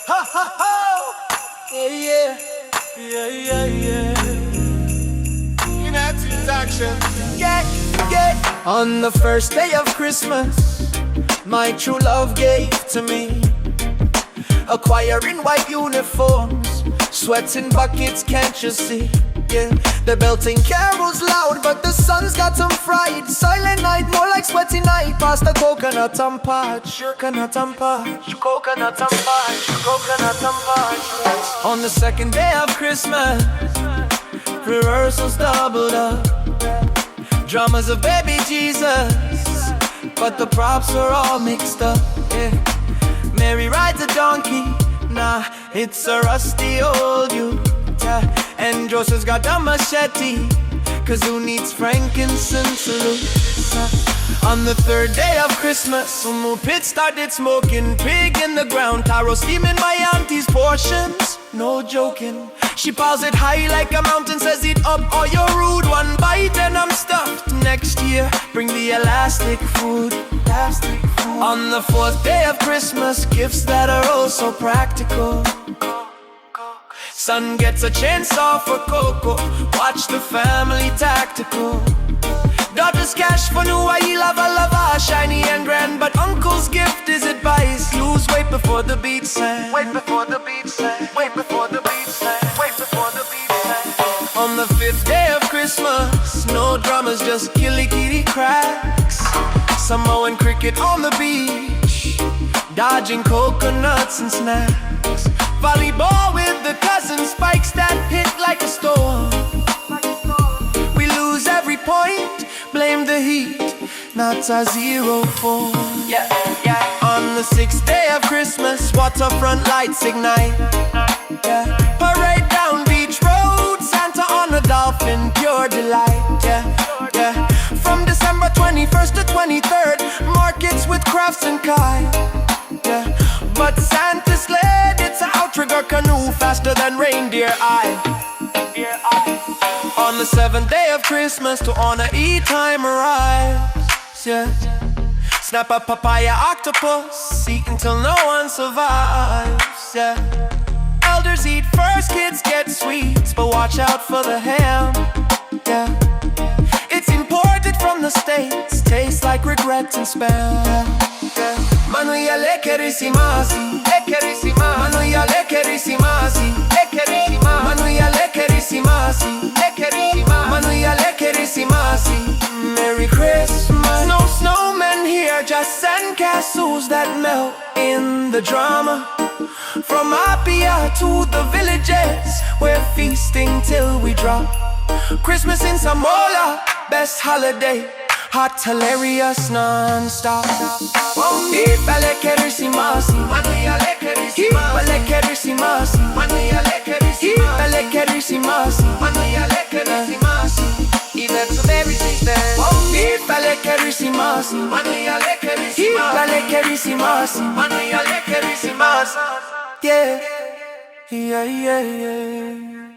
Ha ha ha! Yeah, yeah, yeah, yeah, yeah. Inati Production. Yeah. On the first day of Christmas, my true love gave to me a choir in white uniforms, sweating buckets, can't you see? Yeah, they're belting carols loud, but the sun's got them fried. Silent night, more like sweaty night. Past the coconut and parch, coconut and parch, coconut and parch, coconut and parch. On the second day of Christmas, rehearsals doubled up. Drummers of baby Jesus, but the props are all mixed up. Yeah. Mary rides a donkey, nah, it's a rusty old youth. And Joseph's got a machete, cause who needs frankincense salute? On the third day of Christmas, some pit started smoking, pig in the ground, taro steaming my auntie's portions. No joking, she piles it high like a mountain, says eat up all your rude. One bite and I'm stuffed. Next year, bring the elastic food. On the fourth day of Christmas, gifts that are oh so practical. Son gets a chainsaw for Coco, watch the family tactical. Daughter's cash for new lavalavas, shiny and grand, but uncle's gift is advice. Lose weight before the beat sang. Wait before the beat sang. Wait before the beat sang. Wait before the beat sang. On the fifth day of Christmas, no drummers, just killy kitty cracks. Samoan cricket on the beach, dodging coconuts and snacks. Volleyball with the cousin spikes that hit like a storm. We lose every point, blame the heat, not a 0-4. Yeah, yeah. On the sixth day of Christmas, waterfront lights ignite. Yeah. Parade down beach road, Santa on a dolphin, pure delight. Yeah, yeah. From December 21st to 23rd, markets with crafts and kites. Yeah. But Santa's sled, it's an outrigger canoe, faster than reindeer eye. On the seventh day of Christmas, to honor E-time arrives. Yeah. Snap a papaya octopus, eat until no one survives. Yeah. Elders eat first, kids get sweets, but watch out for the ham. Yeah. It's imported from the States, tastes like regret and spam. Yeah. Manuia lekerissimasi, lekerissimasi. Manuia lekerissimasi, lekerissimasi. Manuia lekerissimasi, lekerissimasi. Manuia lekerissimasi. Merry Christmas. No snowmen here, just sandcastles that melt in the drama. From Apia to the villages, we're feasting till we drop. Christmas in Samoa, best holiday. Hot, hilarious, non-stop. Ipa lekerissimasi, manuia lekerissimasi. Ipa lekerissimasi, manuia lekerissimasi. Ipa lekerissimasi, manuia lekerissimasi. Even to Mary sisters. Ipa lekerissimasi, manuia lekerissimasi. Ipa lekerissimasi, manuia lekerissimasi. Yeah, yeah, yeah, yeah.